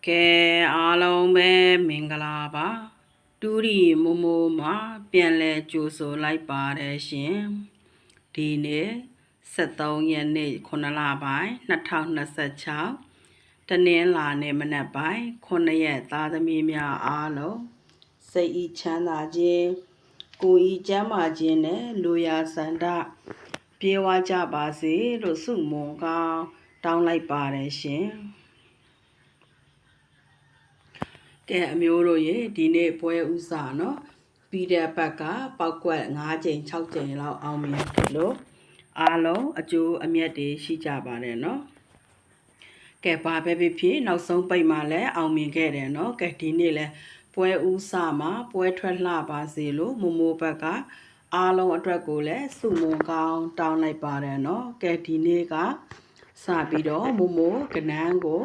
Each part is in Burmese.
ကဲအားလုံးပဲမင်္ဂလာပါတူရီမိုမိုမှာပြန်လဲကြိုဆိုလိုက်ပါတယ်ရှင်ဒီနေ့73ရက်နေ့9လပိုင်း2026တနင်္လာနေ့မနက်ပိုင်း9ရက်သားသမီးများအားလုံးစိတ်ဤချမ်းသာခြင်းကိုယ်ဤကျန်းမာခြင်းနဲ့လူရာဆန္ဒပြေဝကြပါစေလို့ဆုမွန်ကောင်းတောင်းလိုက်ပါတယ်ရှင်ကဲအမျိုးတို့ရေဒီနေ့ပွဲဥစားနော်ပြီးတဲ့ဘက်ကပောက်ကွက်5ကြိမ်6ကြိမ်လောက်အောင်မြင်တယ်လို့အားလုံးအကျိုးအမြတ်တွေရှိကြပါတယ်နော်ကဲဘာပဲဖြစ်နောက်ဆုံးပိတ်မှလည်းအောင်မြင်ခဲ့တယ်နော်ကဲဒီနေ့လဲပွဲဥစားမှာပွဲထွက်လှပါစေလို့မမိုးဘက်ကအားလုံးအတွက်ကိုလည်းစုမုံကောင်းတောင်းလိုက်ပါတယ်နော်ကဲဒီနေ့ကစပြီးတော့မမိုးကနန်းကို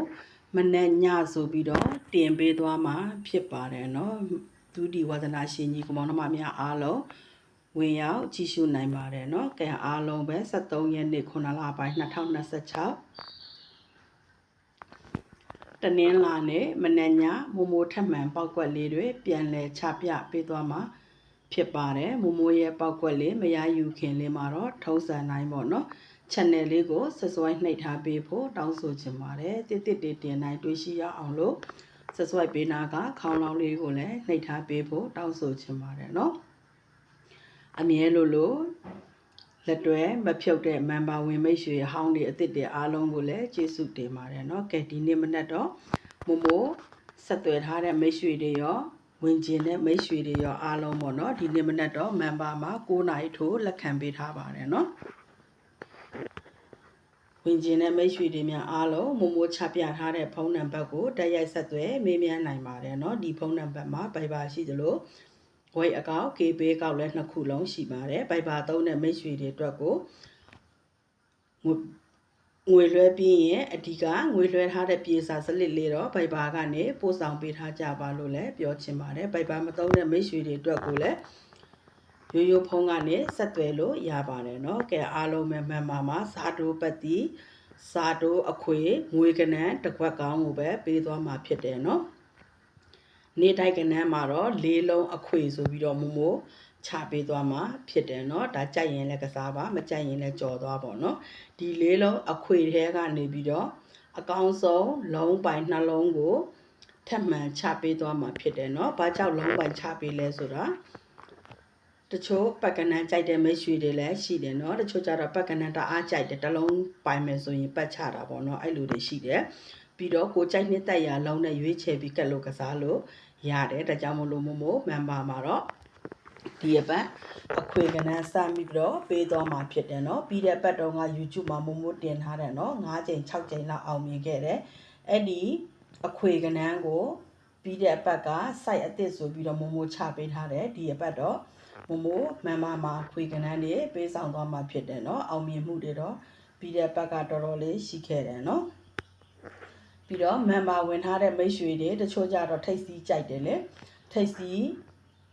မနဲ့ညဆိုပြီးတော့တင်ပေးသွားမှာဖြစ်ပါတယ်เนาะဒုတိဝါသနာရှင်ကြီးကောင်မများအားလုံးဝင်ရောက်ကြည့်ရှုနိုင်ပါတယ်เนาะကဲအားလုံးပဲ73ရက်နေ့9လပိုင်း2026တနင်္လာနေ့မနဲ့ညမိုမိုထက်မှန်ပောက်ကွက်လေးတွေပြန်လဲချပြပေးသွားမှာဖြစ်ပါတယ်မိုမိုရဲ့ပောက်ကွက်လေးမရယူခင်လေးမှာတော့ထုံးစံနိုင်ပေါ့เนาะchannel လေးကိုဆက်စွိုင်းနှိပ်ထားပေးဖို့တောင်းဆိုချင်ပါတယ်တစ်တင်နိုင်တွေ့ရှိရအောင်လို့ဆက်စွိုင်းပေးနာကခေါင်းလောင်းလေးကိုလည်းနှိပ်ထားပေးဖို့တောင်းဆိုချင်ပါတယ်เนาะအမြဲလို့လက်တွဲမဖြုတ်တဲ့ member ဝင်မိတ်ဆွေဟောင်းတွေအစ်စ်တွေအားလုံးကိုလည်းကျေးဇူးတင်ပါတယ်เนาะကဲဒီနေ့မနက်တော့မိုမိုဆက်သွယ်ထားတဲ့မိတ်ဆွေတွေရောဝင်ကျင်တဲ့မိတ်ဆွေတွေရောအားလုံးပေါ့เนาะဒီနေ့မနက်တော့ member မှာ9နာရီထိုးလက်ခံပေးထားပါတယ်เนาะဝင်ကျင်တဲ့မိတ်ဆွေတွေများအားလုံးမိုမိုချပြထားတဲ့ဖုန်းနံပါတ်ကိုတက်ရိုက်ဆက်သွယ်မေးမြန်းနိုင်ပါတယ်เนาะဒီဖုန်းနံပါတ်မှာ Viber ရှိသလို Voice အကောင့် KB အကောင့်လည်း2ခုလုံးရှိပါတယ် Viber သုံးတဲ့မိတ်ဆွေတွေအတွက်ကိုငွေလွှဲပြီးရင်အဓိကငွေလွှဲထားတဲ့ပြေစာစလစ်လေးတော့ Viber ကနေပို့ဆောင်ပေးထားကြပါလို့လည်းပြောချင်ပါတယ် Viber မသုံးတဲ့မိတ်ဆွေတွေအတွက်ကိုလည်းရိုးဖုန်းကနေဆက်သွယ်လို့ရပါတယ်เนาะကဲအားလုံးပဲမှန်ပါမှာဇာတိုးပတ်တီဇာတိုးအခွေငွေကနန်းတစ်ခွက်ကောင်းကိုပဲပေးသွားမှာဖြစ်တယ်เนาะနေ့တိုက်ကနန်းမှာတော့၄လုံးအခွေဆိုပြီးတော့မမိုးချပေးသွားမှာဖြစ်တယ်เนาะဒါကြိုက်ရင်လည်းကစားပါမကြိုက်ရင်လည်းကြော်သွားပါเนาะဒီ၄လုံးအခွေထဲကနေပြီးတော့အကောင်းဆုံးလုံးပိုင်နှလုံးကိုထပ်မံချပေးသွားမှာဖြစ်တယ်เนาะဘာကြောင့်လုံးပိုင်ချပေးလဲဆိုတာတချို့ပက်ကနန်းကြိုက်တဲ့မိတ်ဆွေတွေလည်းရှိတယ်เนาะတချို့ကျတော့ပက်ကနန်းတအားကြိုက်တယ်တစ်လုံးပိုင်မယ်ဆိုရင်ပတ်ချတာပေါ့เนาะအဲ့လိုတွေရှိတယ်ပြီးတော့ကိုကြိုက်နှစ်သက်ရာလုံးနဲ့ရွေးချယ်ပြီးကတ်လို့ကစားလို့ရတယ်ဒါကြောင့်မလို့မို့ member မှာတော့ဒီအပတ်အခွေကနန်းစပြီးတော့ပေးသွားမှာဖြစ်တယ်เนาะပြီးတဲ့ပတ်တော့က YouTube မှာမို့တင်ထားတယ်เนาะ5ကြိမ်6ကြိမ်လောက်အောင်မြင်ခဲ့တယ်အဲ့ဒီအခွေကနန်းကိုပြီးတဲ့အပတ်က site အသစ်ဆိုပြီးတော့မို့ချပေးထားတယ်ဒီအပတ်တော့မို့မမမှာခွေကနန်းတွေပေးဆောင်သွားမှာဖြစ်တယ်เนาะအောင်မြင်မှုတွေတော့ပြီးတဲ့ပတ်ကတော်တော်လေးရှိခဲ့တယ်เนาะပြီးတော့ member ဝင်ထားတဲ့မိတ်ဆွေတွေတချို့ကြတော့ထိတ်စီးကြိုက်တယ်လေထိတ်စီး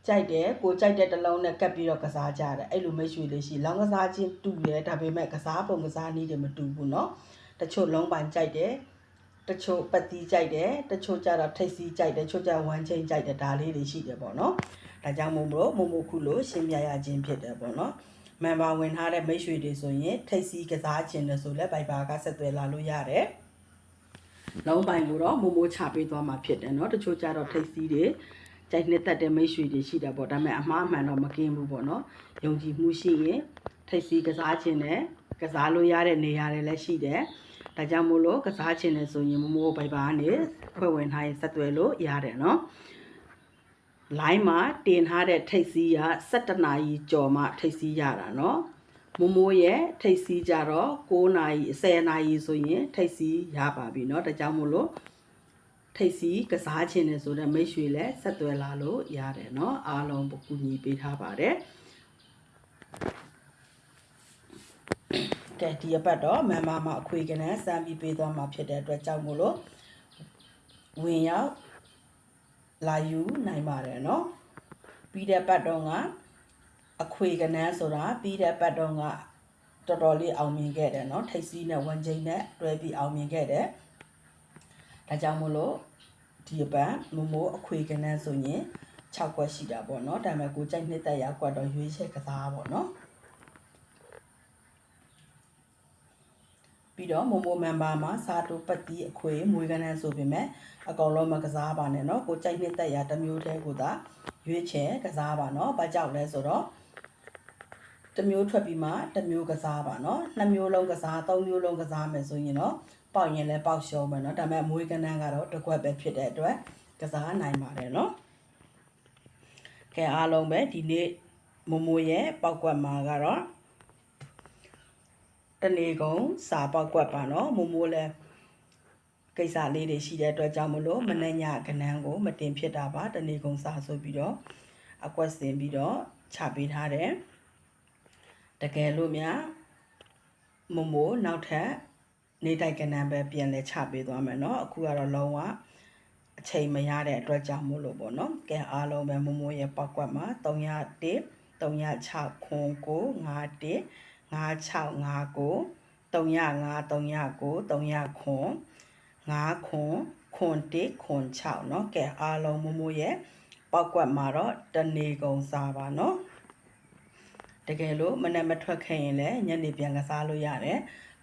ကြိုက်တယ်ကိုကြိုက်တဲ့တစ်လုံးနဲ့ကပ်ပြီးတော့ကစားကြတယ်အဲ့လိုမိတ်ဆွေလေးရှိလောင်းကစားချင်းတူတယ်ဒါပေမဲ့ကစားပုံကစားနည်းတွေမတူဘူးเนาะတချို့လုံးပိုင်ကြိုက်တယ်တချို့ပတ်တီးကြိုက်တယ်တချို့ကြတော့ထိတ်စီးကြိုက်တယ်တချို့ကြဝမ်းချင်းကြိုက်တယ်ဒါလေးတွေရှိတယ်ပေါ့เนาะဒါကြောင့်မို့မို့ခုလို့ရှင်းပြရခြင်းဖြစ်တယ်ပေါ့เนาะ member ဝင်ထားတဲ့မိတ်ဆွေတွေဆိုရင်ထိတ်စီးကစားခြင်းလို့ဆိုလဲ Viber ကဆက်သွယ်လာလို့ရတယ်လုံးပိုင်ကိုတော့မိုးချပေးသွားမှာဖြစ်တယ်เนาะတချို့ကြတော့ထိတ်စီးတွေကြိုက်နှစ်သက်တဲ့မိတ်ဆွေတွေရှိတာပေါ့ဒါပေမဲ့အမှားအမှန်တော့မကင်းဘူးပေါ့เนาะယုံကြည်မှုရှိရင်ထိတ်စီးကစားခြင်းနဲ့ကစားလို့ရတဲ့နေရာတွေလည်းရှိတယ်ဒါကြောင့်မို့လို့ကစားခြင်းနဲ့ဆိုရင်မိုး Viber ကနေဖွဲ့ဝင်ထားရင်ဆက်သွယ်လို့ရတယ်เนาะline မှာတင်ထားတဲ့ထိတ်စီးက17နာရီကျော်မှထိတ်စီးရတာเนาะမိုးရဲ့ထိတ်စီးကြတော့9နာရီ10နာရီဆိုရင်ထိတ်စီးရပါပြီเนาะဒါကြောင့်မို့လို့ထိတ်စီးကစားခြင်းနဲ့ဆိုတဲ့မိတ်ဆွေလည်းဆက်သွယ်လာလို့ရတယ်เนาะအားလုံးပကူညီပေးထားပါတယ်ကဲဒီအပတ်တော့မမမှာအခွေကနန်းစမ်းပြီးပေးသွားမှာဖြစ်တဲ့အတွက်ကြောင့်မို့လို့ဝင်ရောက်လာယူနိုင်ပါတယ်เนาะပြီးတဲ့ပတ်တော့ကအခွေကနန်းဆိုတာပြီးတဲ့ပတ်တော့ကတော်တော်လေးအောင်မြင်ခဲ့တယ်เนาะထိတ်စီးနဲ့ဝန်ချင်းနဲ့တွဲပြီးအောင်မြင်ခဲ့တယ်ဒါကြောင့်မို့လို့ ဒီအပတ်မမိုးအခွေကနန်းဆိုရင်6ကွက်ရှိတာပေါ့နော်ဒါပေမဲ့ကိုကြိုက်နှစ်သက်ရကွက်တော့ရွေးချယ်ကစားပေါ့နော်ပြီးတော့မမိုးမန်ပါမှာစာတိုပတ်တီအခွေမွေးကနန်းဆိုပေမဲ့အကောင်လုံးမကစားပါနဲ့နော်ကိုကြိုက်နှစ်သက်ရတစ်မျိုးတည်းကိုသာရွေးချယ်ကစားပါနော်ဘာကြောင့်လဲဆိုတော့တစ်မျိုးထွက်ပြီးမှတစ်မျိုးကစားပါနော်နှစ်မျိုးလုံးကစားသုံးမျိုးလုံးကစားမယ်ဆိုရင်တော့ပေါက်ရင်လည်းပေါက်ရှုံးမယ်နော်ဒါပေမဲ့မွေးကနန်းကတော့တစ်ခွက်ပဲဖြစ်တဲ့အတွက်ကစားနိုင်ပါတယ်နော်ကဲအားလုံးပဲဒီနေ့မမိုးရဲ့ပောက်ကွက်မှာကတော့တနေ့ကုန်စာပောက်ကွက်ပါနော်မမိုးလည်းကိစ္စလေးတွေရှိတဲ့အတွက်ကြောင့်မလို့မနေ့ညကနန်းကိုမတင်ဖြစ်တာပါတနေ့ကုန်စာဆိုပြီးတော့အကွက်စင်ပြီးတော့ချပေးထားတယ်တကယ်လို့များမမိုးနောက်ထပ်နေတိုက်ကနန်းပဲပြန်လဲချပေးသွားမယ်เนาะအခုကတော့လုံးဝအချိန်မရတဲ့အတွက်ကြောင့်မို့လို့ပေါ့เนาะကဲအားလုံးပဲမမိုးရဲ့ပောက်ကွက်မှာ301 306ခွန်9 51 5659 305 309 300ခွန်5ခွန်ခွန်1ခွန်6เนาะကဲအားလုံးမမိုးရဲ့ပောက်ကွက်မှာတော့တနေကုန်စားပါเนาะတကယ်လို့မနေ့မထွက်ခဲ့ရင်လည်းညနေပြန်ကစားလို့ရတယ်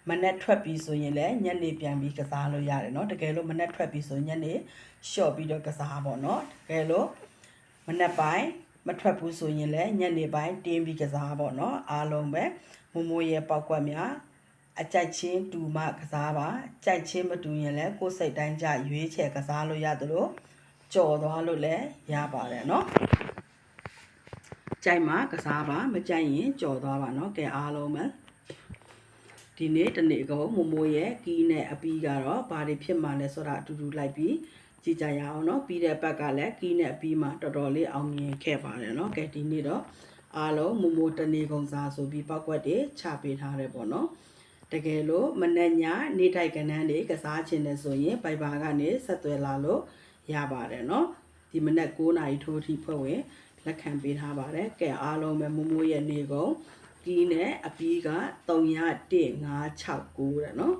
မနေ့ထွက်ပြီးဆိုရင်လည်းညနေပြန်ပြီးကစားလို့ရတယ်เนาะတကယ်လို့မနေ့ထွက်ပြီးဆိုညနေရှော့ပြီးတော့ကစားပေါ့เนาะတကယ်လို့မနေ့ပိုင်းမထွက်ဘူးဆိုရင်လည်းညနေပိုင်းတင်းပြီးကစားပေါ့เนาะအားလုံးပဲမမိုးရဲ့ပောက်ကွက်များအကြိုက်ချင်းတူမှကစားပါကြိုက်ချင်းမတူရင်လည်းကိုယ်စိတ်တိုင်းကြရွေးချယ်ကစားလို့ရတယ်လို့ကြော်သွားလို့လည်းရပါတယ်เนาะကြိုက်မှကစားပါမကြိုက်ရင်ကြော်သွားပါเนาะကဲအားလုံးပဲဒီနေ့တနေ့ကုန်မမိုးရဲ့ကီးနဲ့အပီးကတော့ဘာတွေဖြစ်မှလဲဆိုတာအတူတူလိုက်ပြီးကြည့်ကြရအောင်เนาะပြီးတဲ့ဘက်ကလည်းကီးနဲ့အပီးမှာတော်တော်လေးအောင်မြင်ခဲ့ပါတယ်เนาะကဲဒီနေ့တော့အားလုံးမမိုးတနေ့ကုန်စားဆိုပြီးပောက်ကွက်တွေချပေးထားတယ်ပေါ့เนาะတကယ်လို့မနေ့ညနေတိုက်ကနန်းတွေကစားခြင်းနဲ့ဆိုရင်ပိုက်ပါကနေဆက်သွယ်လာလို့ရပါတယ်เนาะဒီမနေ့9နာရီထိုးထိဖွဲ့ဝင်လက်ခံပေးထားပါတယ်ကဲအားလုံးပဲမမိုးရဲ့နေကုန်ကီးနဲ့အပီးက301 569တဲ့เนาะ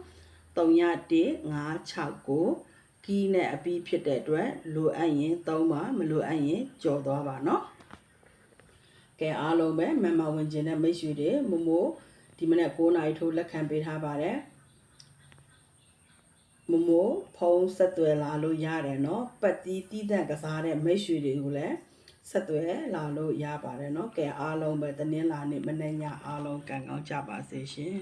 301 569ကီးနဲ့အပီးဖြစ်တဲ့အတွက်လိုအပ်ရင်3ပါမလိုအပ်ရင်ကြော်သွားပါเนาะကဲအားလုံးပဲမမဝင်ခြင်းနဲ့မိတ်ဆွေတွေမမိုးဒီမနေ့9နာရီထိုးလက်ခံပေးထားပါတယ်မမိုးဖုံးဆက်သွယ်လာလို့ရတယ်เนาะပတ်တီးတီးတန့်ကစားတဲ့မိတ်ဆွေတွေကိုလည်းဆက်သွယ်လာလို့ရပါတယ်เนาะကဲအားလုံးပဲတင်းင်းလာနေမနေ့ညအားလုံးကံကောင်းကြပါစေရှင်